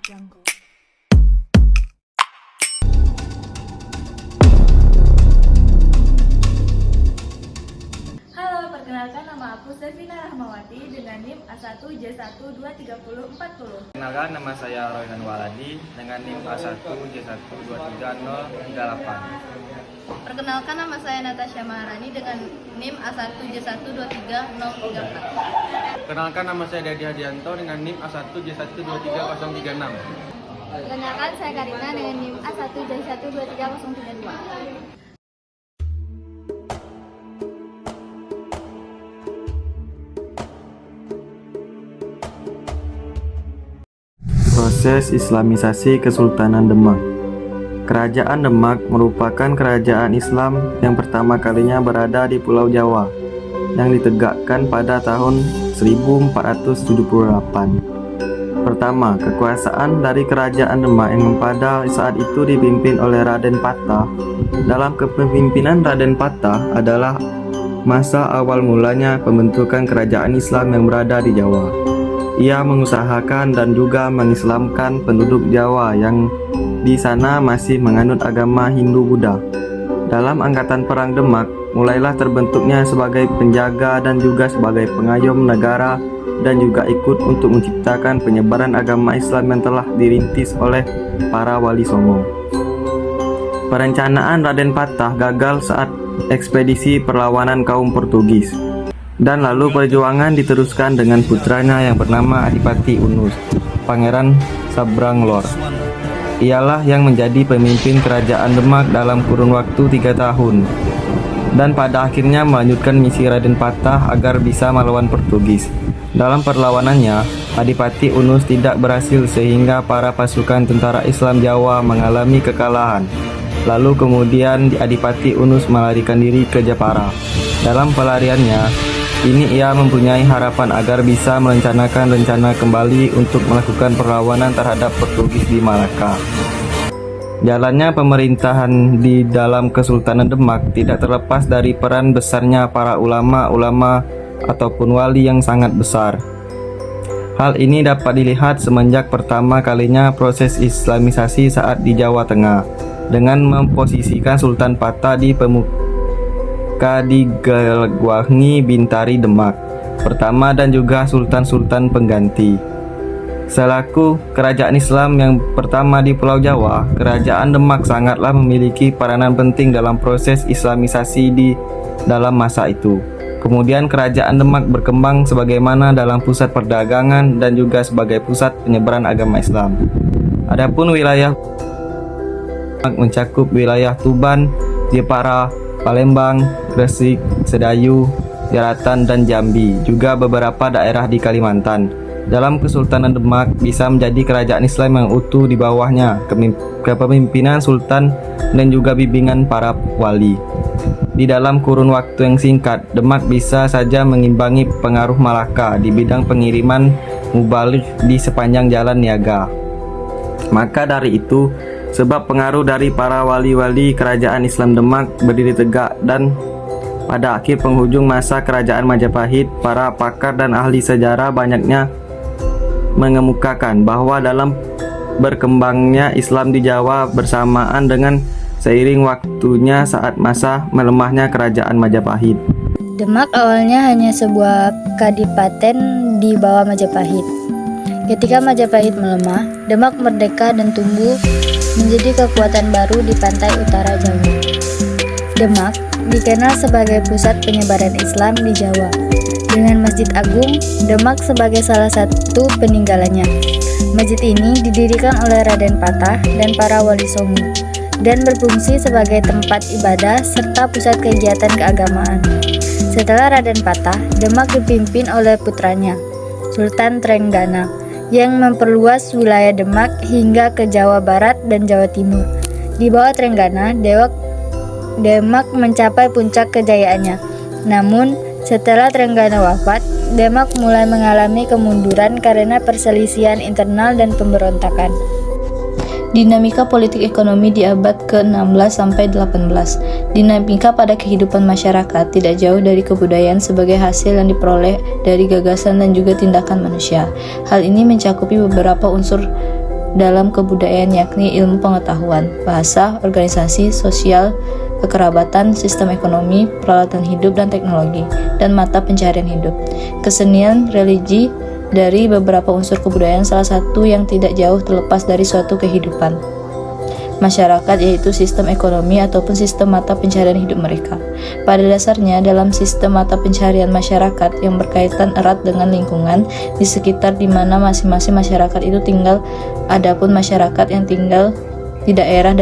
terjangkau. Halo, perkenalkan nama aku Sevina Rahmawati dengan NIM A1J12304. Kenalkan, nama saya Royhan Waladi dengan NIM A1J1230338. Perkenalkan, nama saya Natasha Maharani dengan NIM A1J12304. Perkenalkan, nama saya Dedi Hadianto dengan NIM A1J1233036. Perkenalkan, saya Karina dengan NIM A1J12302. Proses Islamisasi Kesultanan Demak. Kerajaan Demak merupakan kerajaan Islam yang pertama kalinya berada di Pulau Jawa, yang ditegakkan pada tahun 1478. Pertama, kekuasaan dari kerajaan Demak yang pada saat itu dipimpin oleh Raden Patah. Dalam kepemimpinan Raden Patah adalah masa awal mulanya pembentukan kerajaan Islam yang berada di Jawa. Ia mengusahakan dan juga mengislamkan penduduk Jawa yang di sana masih menganut agama Hindu-Buddha. Dalam Angkatan Perang Demak, mulailah terbentuknya sebagai penjaga dan juga sebagai pengayom negara dan juga ikut untuk menciptakan penyebaran agama Islam yang telah dirintis oleh para wali songo. Perencanaan Raden Patah gagal saat ekspedisi perlawanan kaum Portugis. Dan lalu perjuangan diteruskan dengan putranya yang bernama Adipati Unus, Pangeran Sabranglor. Ialah yang menjadi pemimpin kerajaan Demak dalam kurun waktu 3 tahun. Dan pada akhirnya melanjutkan misi Raden Patah agar bisa melawan Portugis. Dalam perlawanannya, Adipati Unus tidak berhasil sehingga para pasukan tentara Islam Jawa mengalami kekalahan. Lalu kemudian Adipati Unus melarikan diri ke Jepara. Dalam pelariannya, ini ia mempunyai harapan agar bisa merencanakan rencana kembali untuk melakukan perlawanan terhadap Portugis di Malaka. Jalannya pemerintahan di dalam Kesultanan Demak tidak terlepas dari peran besarnya para ulama-ulama ataupun wali yang sangat besar. Hal ini dapat dilihat semenjak pertama kalinya proses Islamisasi saat di Jawa Tengah, dengan memposisikan Sultan Patah di Kadigawanggi Bintari Demak pertama dan juga sultan-sultan pengganti. Selaku kerajaan Islam yang pertama di Pulau Jawa, kerajaan Demak sangatlah memiliki peranan penting dalam proses Islamisasi di dalam masa itu. Kemudian kerajaan Demak berkembang sebagaimana dalam pusat perdagangan dan juga sebagai pusat penyebaran agama Islam. Adapun wilayah mencakup wilayah Tuban, Jepara, Palembang, Gresik, Sedayu, Jeratan, dan Jambi, juga beberapa daerah di Kalimantan. Dalam Kesultanan Demak bisa menjadi kerajaan Islam yang utuh di bawahnya kepemimpinan sultan dan juga bimbingan para wali. Di dalam kurun waktu yang singkat, Demak bisa saja mengimbangi pengaruh Malaka di bidang pengiriman mubalik di sepanjang jalan niaga. Maka dari itu, sebab pengaruh dari para wali-wali kerajaan Islam Demak berdiri tegak, dan pada akhir penghujung masa kerajaan Majapahit, para pakar dan ahli sejarah banyaknya mengemukakan bahwa dalam berkembangnya Islam di Jawa bersamaan dengan seiring waktunya saat masa melemahnya kerajaan Majapahit. Demak awalnya hanya sebuah kadipaten di bawah Majapahit. Ketika Majapahit melemah, Demak merdeka dan tumbuh menjadi kekuatan baru di pantai utara Jawa. Demak dikenal sebagai pusat penyebaran Islam di Jawa. Dengan Masjid Agung, Demak sebagai salah satu peninggalannya. Masjid ini didirikan oleh Raden Patah dan para wali songo, dan berfungsi sebagai tempat ibadah serta pusat kegiatan keagamaan. Setelah Raden Patah, Demak dipimpin oleh putranya, Sultan Trenggana, yang memperluas wilayah Demak hingga ke Jawa Barat dan Jawa Timur. Di bawah Trenggana, Demak mencapai puncak kejayaannya. Namun, setelah Trenggana wafat, Demak mulai mengalami kemunduran karena perselisihan internal dan pemberontakan. Dinamika politik ekonomi di abad ke-16 sampai 18. Dinamika pada kehidupan masyarakat tidak jauh dari kebudayaan sebagai hasil yang diperoleh dari gagasan dan juga tindakan manusia. Hal ini mencakupi beberapa unsur dalam kebudayaan, yakni ilmu pengetahuan, bahasa, organisasi, sosial, kekerabatan, sistem ekonomi, peralatan hidup dan teknologi, dan mata pencaharian hidup. Kesenian, religi, dari beberapa unsur kebudayaan salah satu yang tidak jauh terlepas dari suatu kehidupan masyarakat, yaitu sistem ekonomi ataupun sistem mata pencaharian hidup mereka. Pada dasarnya, dalam sistem mata pencaharian masyarakat yang berkaitan erat dengan lingkungan di sekitar di mana masing-masing masyarakat itu tinggal, adapun masyarakat yang tinggal di daerah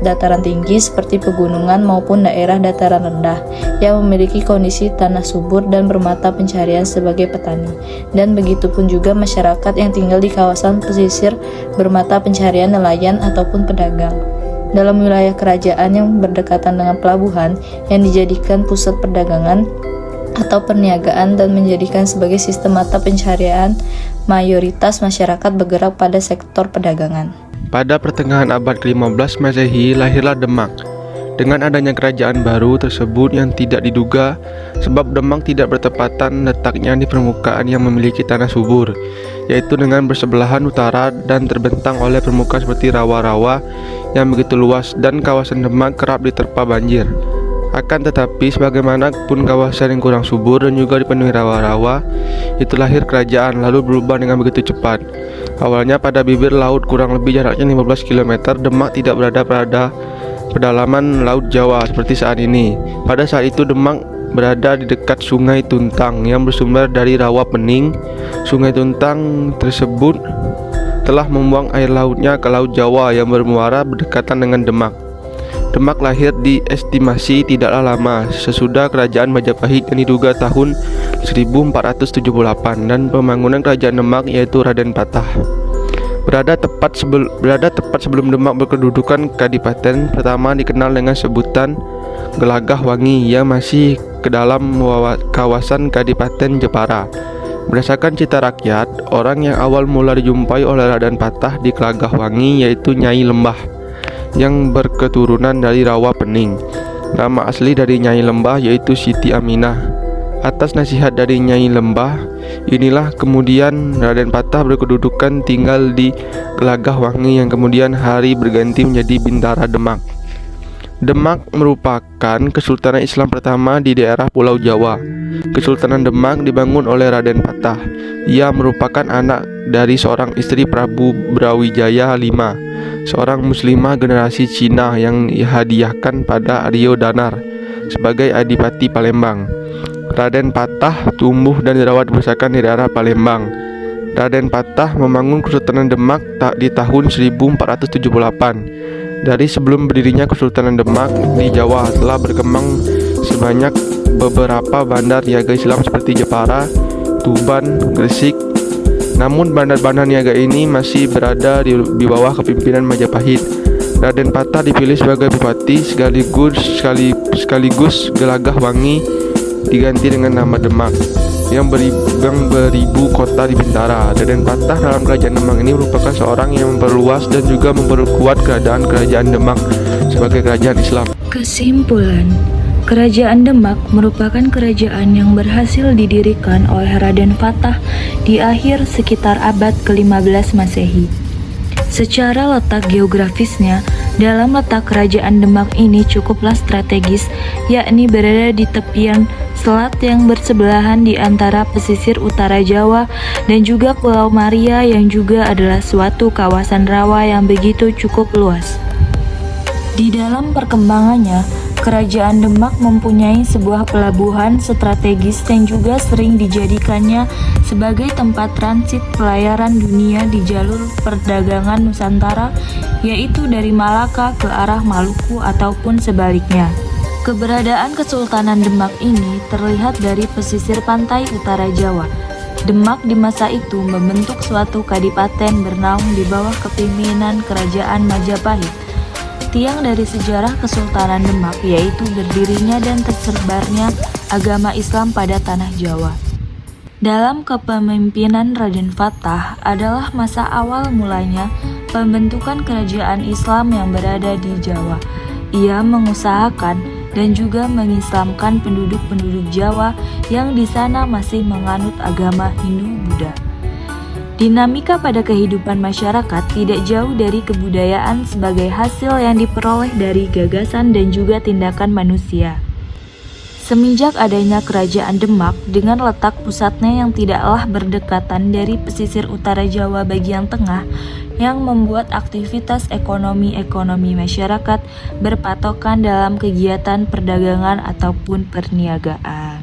dataran tinggi seperti pegunungan maupun daerah dataran rendah yang memiliki kondisi tanah subur dan bermata pencaharian sebagai petani, dan begitupun juga masyarakat yang tinggal di kawasan pesisir bermata pencaharian nelayan ataupun pedagang. Dalam wilayah kerajaan yang berdekatan dengan pelabuhan yang dijadikan pusat perdagangan atau perniagaan dan menjadikan sebagai sistem mata pencaharian, mayoritas masyarakat bergerak pada sektor perdagangan. Pada pertengahan abad ke-15 Masehi lahirlah Demak. Dengan adanya kerajaan baru tersebut yang tidak diduga, sebab Demak tidak bertepatan letaknya di permukaan yang memiliki tanah subur, yaitu dengan bersebelahan utara dan terbentang oleh permukaan seperti rawa-rawa yang begitu luas, dan kawasan Demak kerap diterpa banjir. Akan tetapi, sebagaimanapun kawasan yang kurang subur dan juga dipenuhi rawa-rawa, itu lahir kerajaan lalu berubah dengan begitu cepat. Awalnya pada bibir laut kurang lebih jaraknya 15 km, Demak tidak berada pada pedalaman Laut Jawa seperti saat ini. Pada saat itu Demak berada di dekat Sungai Tuntang yang bersumber dari Rawa Pening. Sungai Tuntang tersebut telah membuang air lautnya ke Laut Jawa yang bermuara berdekatan dengan Demak. Demak lahir diestimasi tidaklah lama sesudah kerajaan Majapahit yang diduga tahun 1478 dan pembangunan kerajaan Demak yaitu Raden Patah. Berada tepat sebelum Demak berkedudukan kadipaten pertama dikenal dengan sebutan Gelagah Wangi yang masih ke dalam kawasan Kadipaten Jepara. Berdasarkan cerita rakyat, orang yang awal mula dijumpai oleh Raden Patah di Gelagah Wangi yaitu Nyai Lembah yang berketurunan dari Rawa Pening. Nama asli dari Nyai Lembah yaitu Siti Aminah. Atas nasihat dari Nyai Lembah, inilah kemudian Raden Patah berkedudukan tinggal di Gelagah Wangi yang kemudian hari berganti menjadi Bintara Demak. Demak merupakan kesultanan Islam pertama di daerah Pulau Jawa. Kesultanan Demak dibangun oleh Raden Patah. Ia merupakan anak dari seorang istri Prabu Brawijaya V, seorang muslimah generasi Cina yang dihadiahkan pada Aryo Danar sebagai Adipati Palembang. Raden Patah tumbuh dan dirawat dibesarkan di daerah Palembang. Raden Patah membangun Kesultanan Demak di tahun 1478. Dari sebelum berdirinya Kesultanan Demak di Jawa telah berkembang sebanyak beberapa bandar niaga Islam seperti Jepara, Tuban, Gresik. Namun bandar-bandar niaga ini masih berada di bawah kepimpinan Majapahit. Raden Patah dipilih sebagai bupati sekaligus Gelagah Wangi diganti dengan nama Demak yang beribu kota di Bintara. Raden Patah dalam kerajaan Demak ini merupakan seorang yang memperluas dan juga memperkuat kerajaan Demak sebagai kerajaan Islam. Kesimpulan, Kerajaan Demak merupakan kerajaan yang berhasil didirikan oleh Raden Patah di akhir sekitar abad ke-15 Masehi. Secara letak geografisnya, dalam letak kerajaan Demak ini cukuplah strategis, yakni berada di tepian selat yang bersebelahan di antara pesisir utara Jawa dan juga Pulau Maria yang juga adalah suatu kawasan rawa yang begitu cukup luas. Di dalam perkembangannya, Kerajaan Demak mempunyai sebuah pelabuhan strategis yang juga sering dijadikannya sebagai tempat transit pelayaran dunia di jalur perdagangan Nusantara, yaitu dari Malaka ke arah Maluku ataupun sebaliknya. Keberadaan Kesultanan Demak ini terlihat dari pesisir pantai utara Jawa. Demak di masa itu membentuk suatu kadipaten bernaung di bawah kepemimpinan Kerajaan Majapahit. Tiang dari sejarah Kesultanan Demak yaitu berdirinya dan tersebarnya agama Islam pada tanah Jawa. Dalam kepemimpinan Raden Patah adalah masa awal mulanya pembentukan kerajaan Islam yang berada di Jawa. Ia mengusahakan dan juga mengislamkan penduduk-penduduk Jawa yang di sana masih menganut agama Hindu-Buddha. Dinamika pada kehidupan masyarakat tidak jauh dari kebudayaan sebagai hasil yang diperoleh dari gagasan dan juga tindakan manusia. Semenjak adanya Kerajaan Demak dengan letak pusatnya yang tidaklah berdekatan dari pesisir utara Jawa bagian tengah, yang membuat aktivitas ekonomi masyarakat berpatokan dalam kegiatan perdagangan ataupun perniagaan.